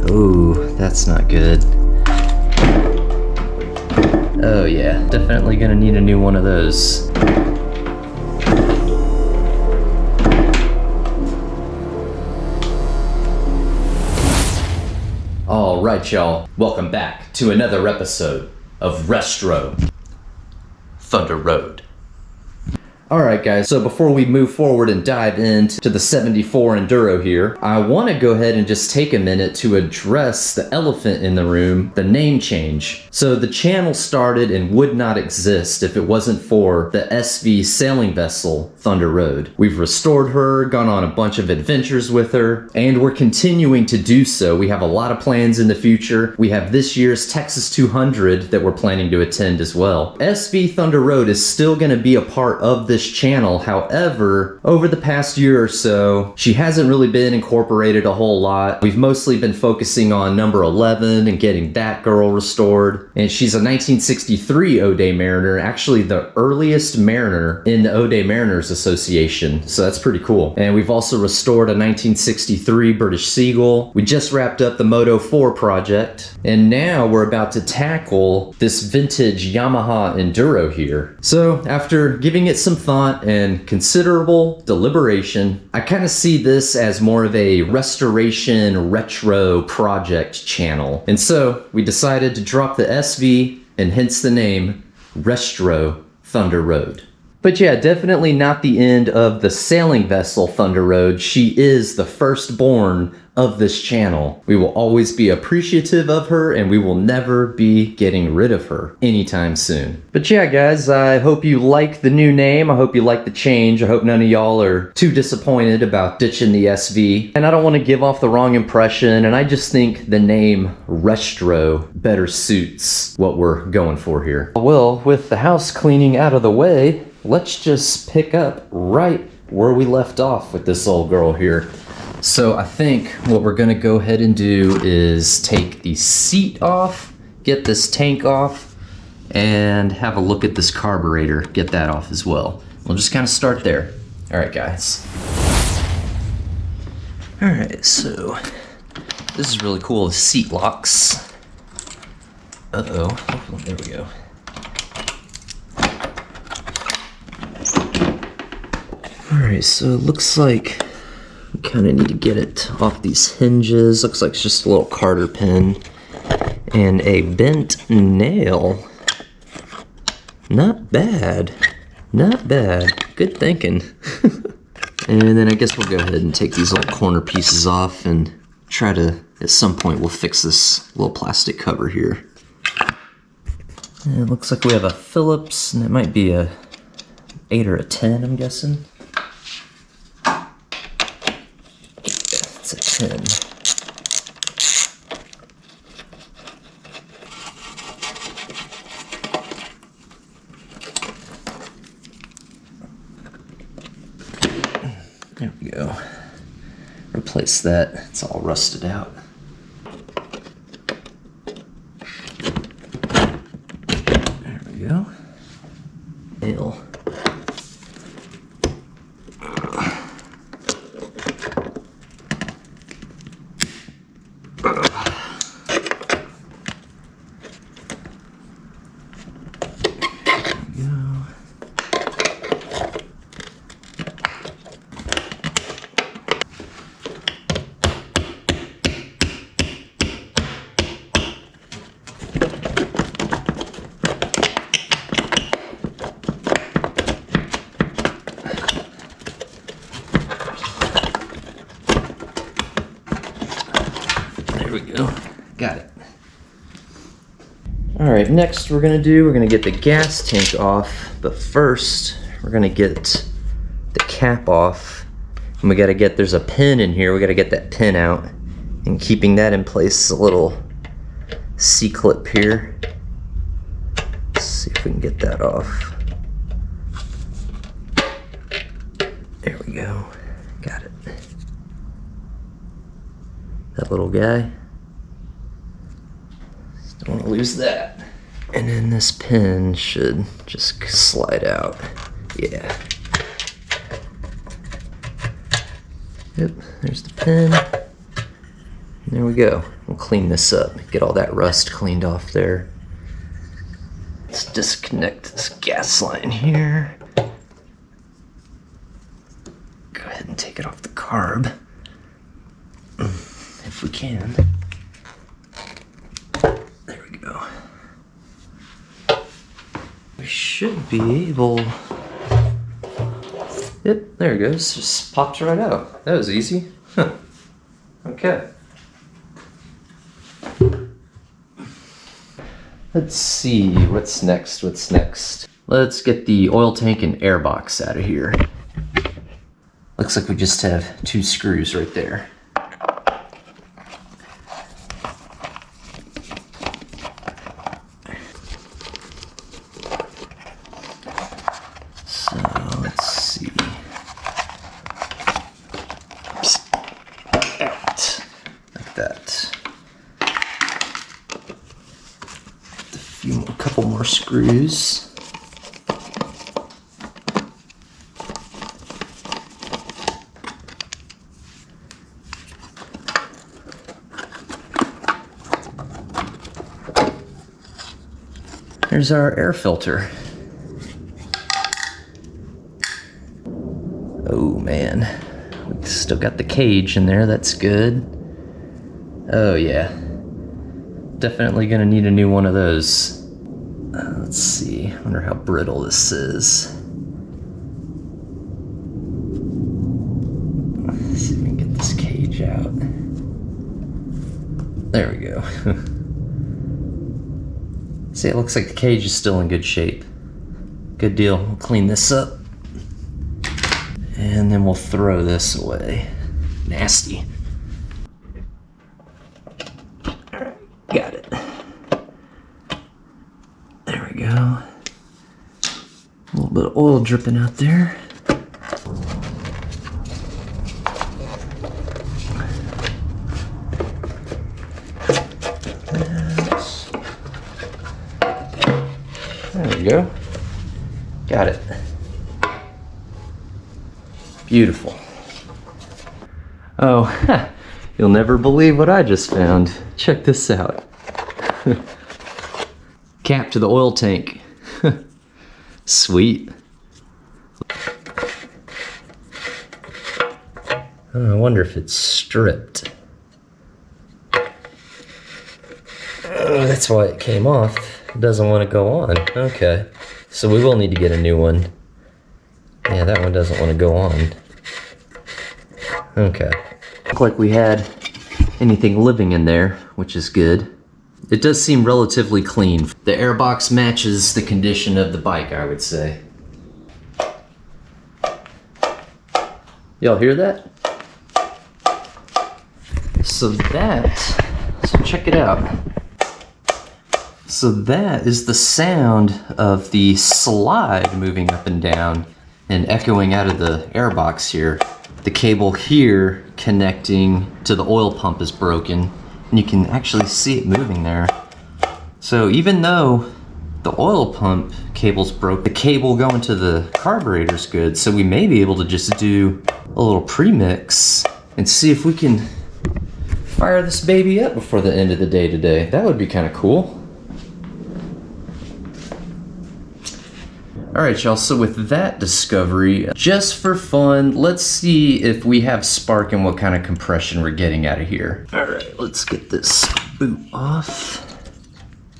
Ooh, that's not good. Oh yeah, definitely gonna need a new one of those. Alright y'all, welcome back to another episode of Retro Thunder Road. Alright guys, so before we move forward and dive into the 74 Enduro here, I want to go ahead and just take a minute to address the elephant in the room, the name change. So the channel started and would not exist if it wasn't for the SV sailing vessel Thunder Road. We've restored her, gone on a bunch of adventures with her, and we're continuing to do so. We have a lot of plans in the future. We have this year's Texas 200 that we're planning to attend as well. SV Thunder Road is still going to be a part of this channel. However, over the past year or so, she hasn't really been incorporated a whole lot. We've mostly been focusing on number 11 and getting that girl restored. And she's a 1963 O'Day Mariner, actually the earliest Mariner in the O'Day Mariners Association. So that's pretty cool. And we've also restored a 1963 British Seagull. We just wrapped up the Moto 4 project. And now we're about to tackle this vintage Yamaha Enduro here. So after giving it some thought and considerable deliberation, I kind of see this as more of a restoration retro project channel. And so we decided to drop the SV and hence the name Retro Thunder Road. But yeah, definitely not the end of the sailing vessel Thunder Road. She is the firstborn of this channel. We will always be appreciative of her and we will never be getting rid of her anytime soon. But yeah guys, I hope you like the new name. I hope you like the change. I hope none of y'all are too disappointed about ditching the SV. And I don't want to give off the wrong impression, and I just think the name Retro better suits what we're going for here. Well, with the house cleaning out of the way, let's just pick up right where we left off with this old girl here. So I think what we're gonna go ahead and do is take the seat off, get this tank off, and have a look at this carburetor, get that off as well. We'll just kind of start there. All right, guys. All right, so this is really cool, the seat locks. Uh-oh, oh, there we go. All right, so it looks like we kind of need to get it off these hinges. Looks like it's just a little Carter pin and a bent nail. Not bad, not bad. Good thinking. And then I guess we'll go ahead and take these little corner pieces off and try to, at some point, we'll fix this little plastic cover here. And it looks like we have a Phillips, and it might be a 8 or a 10, I'm guessing. It's a 10. There we go. Replace that. It's all rusted out. There we go. Nail. There we go. Got it. Alright, next we're gonna get the gas tank off, but first we're gonna get the cap off. And we gotta get, there's a pin in here, we gotta get that pin out. And keeping that in place is a little C-clip here. Let's see if we can get that off. There we go. Got it. That little guy. Just don't want to lose that. And then this pin should just slide out. Yeah. Yep, there's the pin. There we go. We'll clean this up, get all that rust cleaned off there. Let's disconnect this gas line here. Go ahead and take it off the carb, if we can. There we go. We should be able... Yep, there it goes. Just pops right out. That was easy. Huh. Okay. Let's see, what's next, Let's get the oil tank and airbox out of here. Looks like we just have 2 screws right there. So, let's see. Out. Like that. A couple more screws. There's our air filter. Oh man, we still got the cage in there, that's good. Oh yeah, definitely gonna need a new one of those. Let's see, I wonder how brittle this is. Let's see if we can get this cage out. There we go. See, it looks like the cage is still in good shape. Good deal. We'll clean this up. And then we'll throw this away. Nasty. Alright, got it. There we go. A little bit of oil dripping out there. There we go. Got it. Beautiful. Oh, you'll never believe what I just found. Check this out. Cap to the oil tank. Sweet. Oh, I wonder if it's stripped. Oh, that's why it came off. It doesn't want to go on. Okay. So we will need to get a new one. Yeah, that one doesn't want to go on. Okay. Looked like we had anything living in there, which is good. It does seem relatively clean. The airbox matches the condition of the bike, I would say. Y'all hear that? So check it out. So that is the sound of the slide moving up and down and echoing out of the airbox here. The cable here connecting to the oil pump is broken, and you can actually see it moving there. So even though the oil pump cable's broke, the cable going to the carburetor's good, so we may be able to just do a little pre-mix and see if we can fire this baby up before the end of the day today. That would be kind of cool. Alright y'all, so with that discovery, just for fun, let's see if we have spark and what kind of compression we're getting out of here. Alright, let's get this boot off.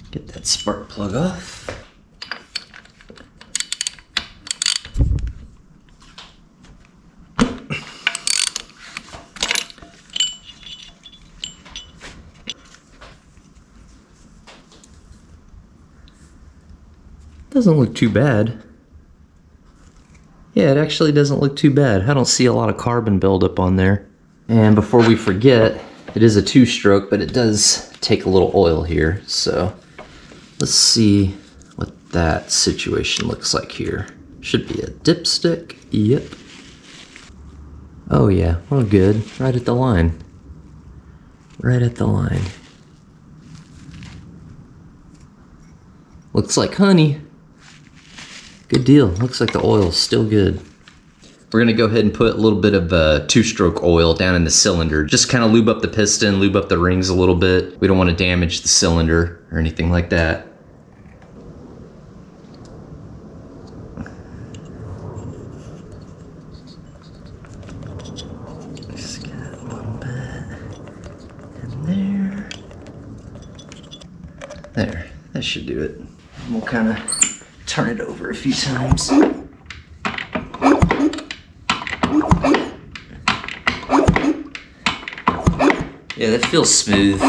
Get that spark plug off. Doesn't look too bad. Yeah, it actually doesn't look too bad. I don't see a lot of carbon buildup on there. And before we forget, it is a 2-stroke, but it does take a little oil here. So let's see what that situation looks like here. Should be a dipstick. Yep. Oh yeah, well good. Right at the line. Right at the line. Looks like honey. Good deal. Looks like the oil's still good. We're gonna go ahead and put a little bit of two-stroke oil down in the cylinder. Just kind of lube up the piston, lube up the rings a little bit. We don't want to damage the cylinder or anything like that. Just got a little bit in there. There, that should do it. We'll kind of turn it over a few times. Yeah, that feels smooth.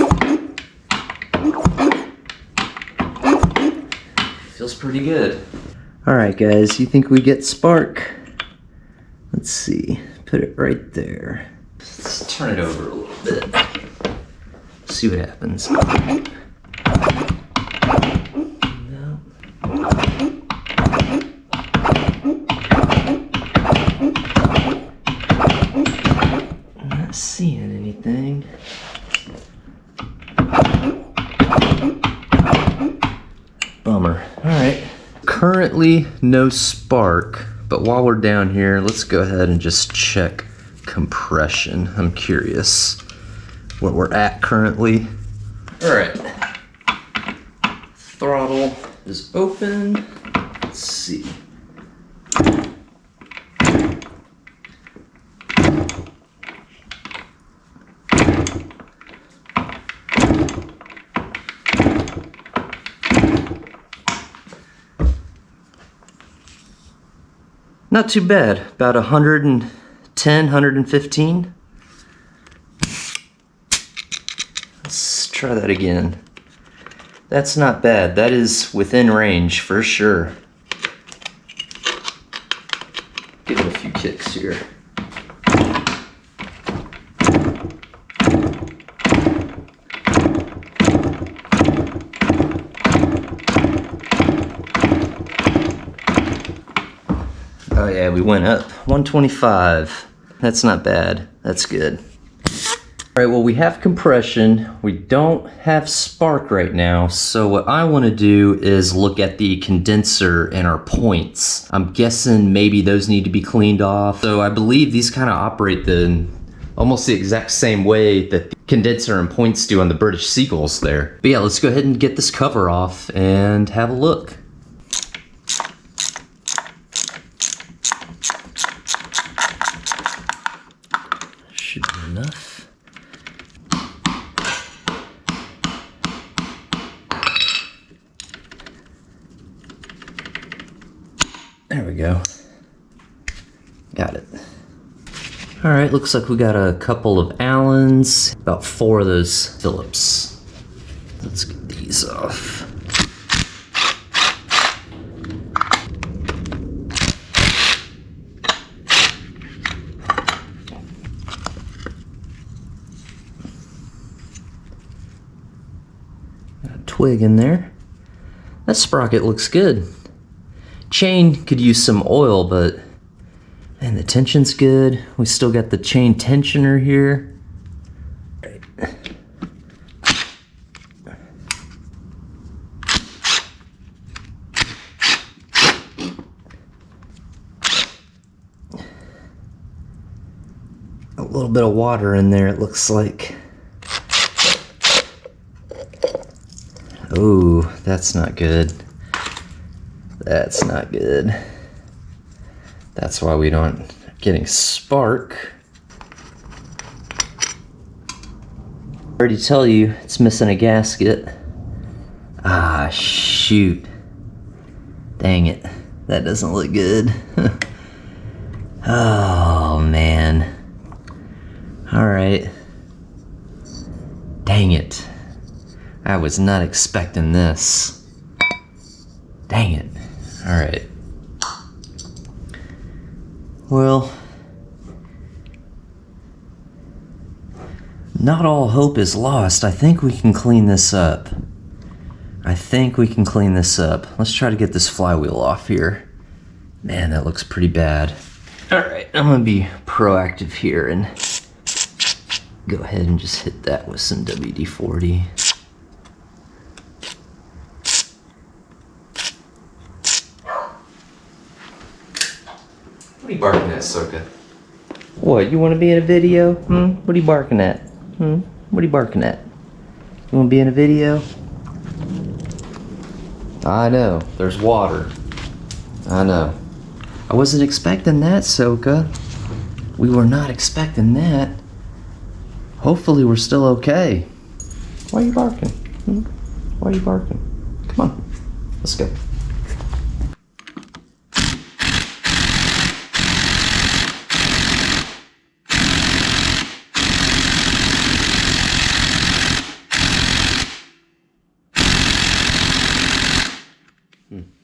Feels pretty good. All right, guys, you think we get spark? Let's see, put it right there. Let's turn it over a little bit. See what happens. Not seeing anything. Bummer. All right. Currently no spark, but while we're down here, let's go ahead and just check compression. I'm curious what we're at currently. All right. Throttle is open. Let's see. Not too bad, about 110, 115. Let's try that again. That's not bad, that is within range for sure. Give it a few kicks here. Oh yeah, we went up 125. That's not bad. That's good. All right, well, we have compression. We don't have spark right now. So what I want to do is look at the condenser and our points. I'm guessing maybe those need to be cleaned off. So I believe these kind of operate almost the exact same way that the condenser and points do on the British Seagulls there. But yeah, let's go ahead and get this cover off and have a look. Should be enough. There we go. Got it. All right, looks like we got a couple of Allens, about 4 of those Phillips. Let's get these off. Twig in there. That sprocket looks good. Chain could use some oil, but man, the tension's good. We still got the chain tensioner here. Right. A little bit of water in there, it looks like. Oh, that's not good. That's not good. That's why we don't getting spark. I already tell you it's missing a gasket. Ah, shoot. Dang it. That doesn't look good. Oh, man. All right. Dang it. I was not expecting this. Dang it. All right. Well, not all hope is lost. I think we can clean this up. Let's try to get this flywheel off here. Man, that looks pretty bad. All right, I'm gonna be proactive here and go ahead and just hit that with some WD-40. What are you barking at, Soka? What, you want to be in a video? What are you barking at? What are you barking at? You want to be in a video? I know, there's water. I know. I wasn't expecting that, Soka. We were not expecting that. Hopefully we're still okay. Why are you barking? Why are you barking? Come on, let's go.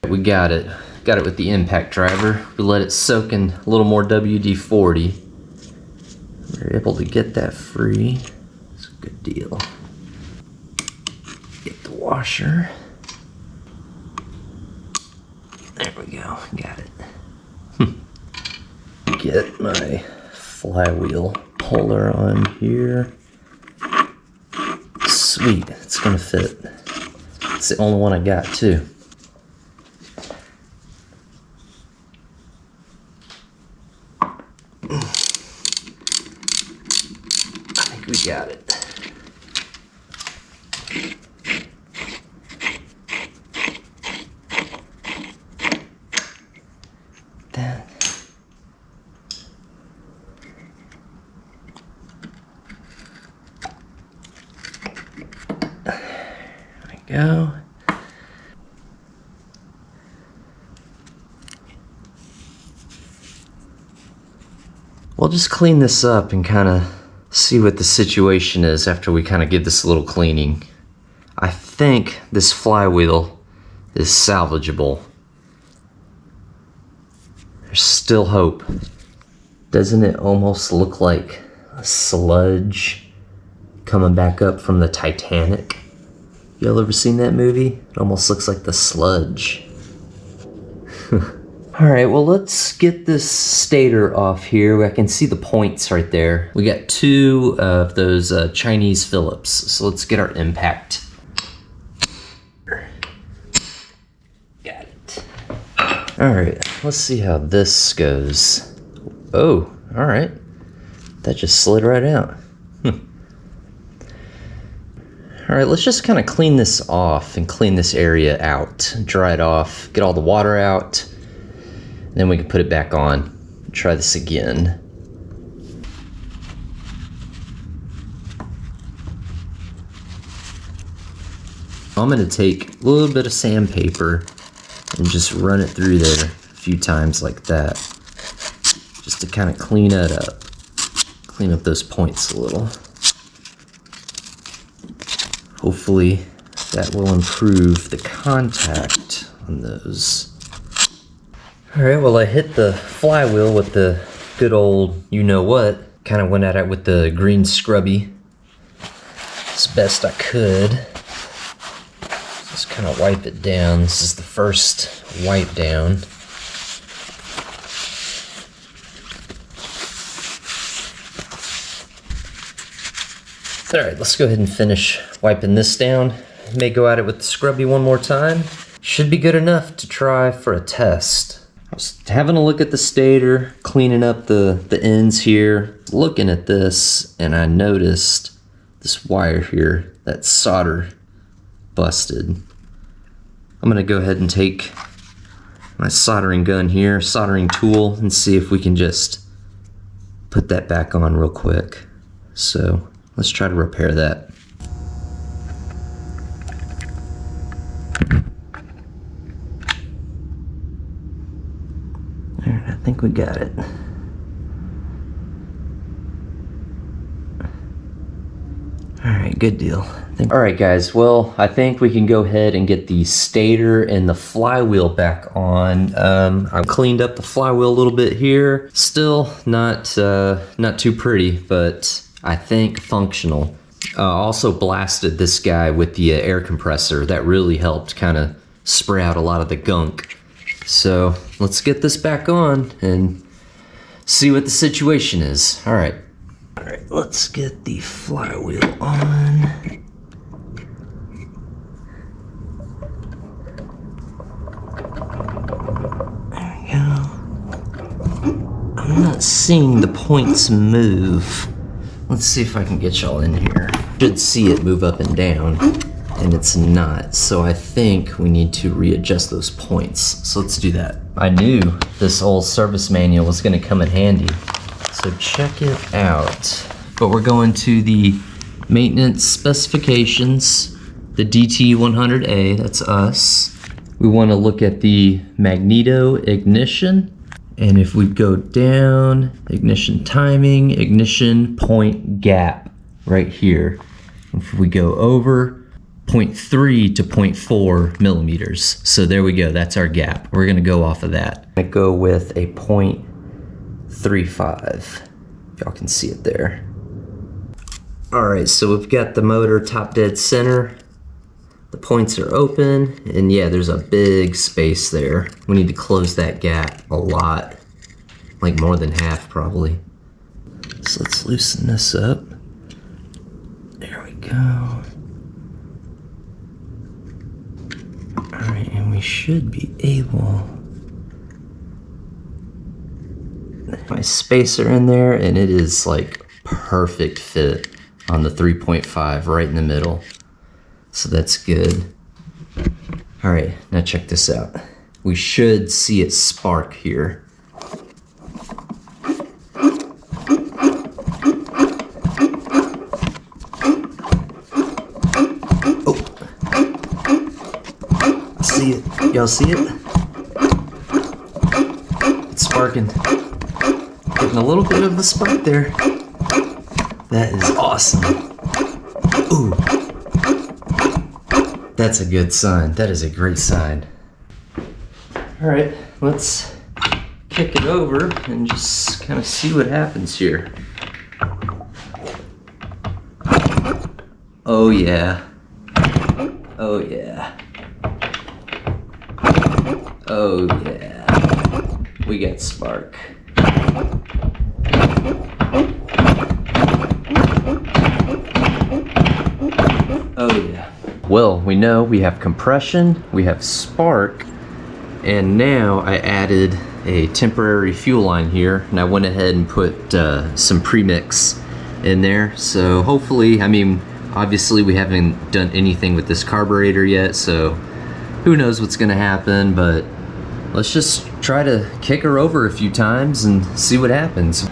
We got it. Got it with the impact driver. We let it soak in a little more WD-40. We were able to get that free. It's a good deal. Get the washer. There we go. Got it. Get my flywheel puller on here. Sweet. It's gonna fit. It's the only one I got too. We got it. There we go. We'll just clean this up and kind of see what the situation is after we kind of give this a little cleaning. I think this flywheel is salvageable. There's still hope. Doesn't it almost look like a sludge coming back up from the Titanic? Y'all ever seen that movie? It almost looks like the sludge. Alright, well let's get this stator off here. I can see the points right there. We got two of those Chinese Phillips, so let's get our impact. Got it. Alright, let's see how this goes. Oh, alright. That just slid right out. Alright, let's just kind of clean this off and clean this area out. Dry it off, get all the water out. Then we can put it back on. Try this again. I'm gonna take a little bit of sandpaper and just run it through there a few times like that. Just to kind of clean it up. Clean up those points a little. Hopefully that will improve the contact on those. Alright, well I hit the flywheel with the good old you-know-what. Kind of went at it with the green scrubby as best I could. Just kind of wipe it down. This is the first wipe down. Alright, let's go ahead and finish wiping this down. May go at it with the scrubby one more time. Should be good enough to try for a test. I was having a look at the stator, cleaning up the ends here, looking at this, and I noticed this wire here, that solder busted. I'm gonna go ahead and take my soldering gun here, soldering tool, and see if we can just put that back on real quick. So let's try to repair that. Alright, I think we got it. Alright, good deal. Alright guys, well, I think we can go ahead and get the stator and the flywheel back on. I cleaned up the flywheel a little bit here. Still not too pretty, but I think functional. Also blasted this guy with the air compressor. That really helped kind of spray out a lot of the gunk. So let's get this back on and see what the situation is. All right, let's get the flywheel on. There we go. I'm not seeing the points move. Let's see if I can get y'all in here. Should see it move up and down, and it's not. So I think we need to readjust those points. So let's do that. I knew this old service manual was gonna come in handy. So check it out. But we're going to the maintenance specifications, the DT100A, that's us. We wanna look at the magneto ignition. And if we go down, ignition timing, ignition point gap right here. If we go over 0.3 to 0.4 millimeters. So there we go, that's our gap. We're gonna go off of that. I go with a 0.35. Y'all can see it there. All right, so we've got the motor top dead center. The points are open, and yeah, there's a big space there. We need to close that gap a lot, like more than half probably. So let's loosen this up. There we go. All right, and we should be able. My spacer in there, and it is like perfect fit on the 3.5 right in the middle. So that's good. All right, now check this out. We should see it spark here. Oh, see it? Y'all see it? It's sparking. Getting a little bit of the spark there. That is awesome. Ooh. That's a good sign. That is a great sign. All right, let's kick it over and just kind of see what happens here. Oh yeah. Oh yeah. Oh yeah. We got spark. Oh yeah. Well, we know we have compression, we have spark, and now I added a temporary fuel line here, and I went ahead and put some premix in there. So hopefully, I mean, obviously we haven't done anything with this carburetor yet, so who knows what's gonna happen, but let's just try to kick her over a few times and see what happens.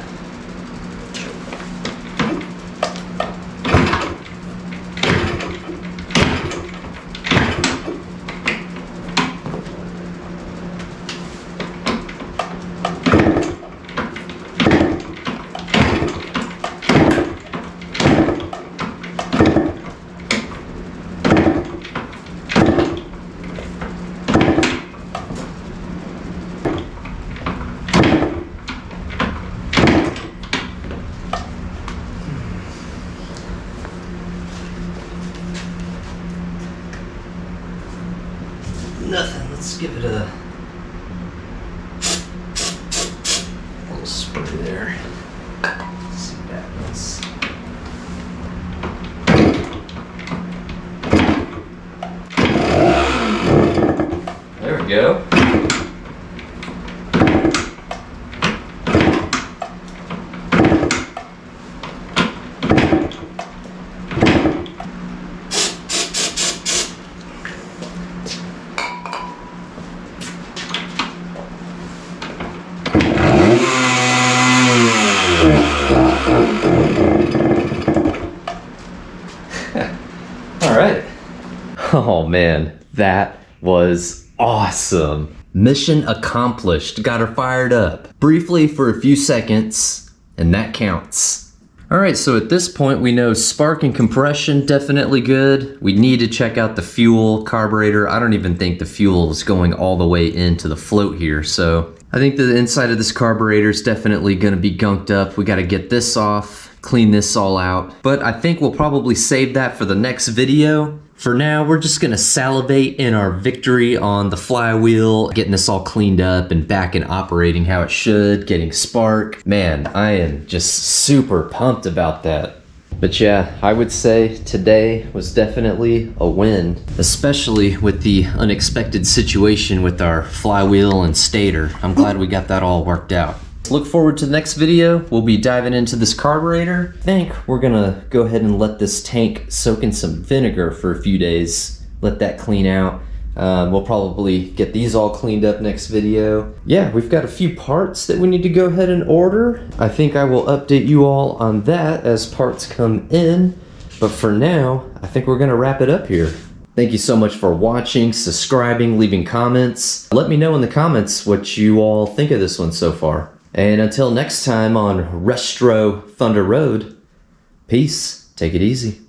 Nothing, let's give it a little spray there. Let's see what happens. There we go. All right. Oh man, that was awesome. Mission accomplished. Got her fired up. Briefly for a few seconds, and that counts. All right, so at this point we know spark and compression definitely good. We need to check out the fuel carburetor. I don't even think the fuel is going all the way into the float here, so I think the inside of this carburetor is definitely gonna be gunked up. We gotta get this off, clean this all out. But I think we'll probably save that for the next video. For now, we're just gonna salivate in our victory on the flywheel, getting this all cleaned up and back and operating how it should, getting spark. Man, I am just super pumped about that. But yeah, I would say today was definitely a win, especially with the unexpected situation with our flywheel and stator. I'm glad we got that all worked out. Look forward to the next video. We'll be diving into this carburetor. I think we're gonna go ahead and let this tank soak in some vinegar for a few days. Let that clean out. We'll probably get these all cleaned up next video. Yeah, we've got a few parts that we need to go ahead and order. I think I will update you all on that as parts come in. But for now, I think we're gonna wrap it up here. Thank you so much for watching, subscribing, leaving comments. Let me know in the comments what you all think of this one so far. And until next time on Restro Thunder Road, peace, take it easy.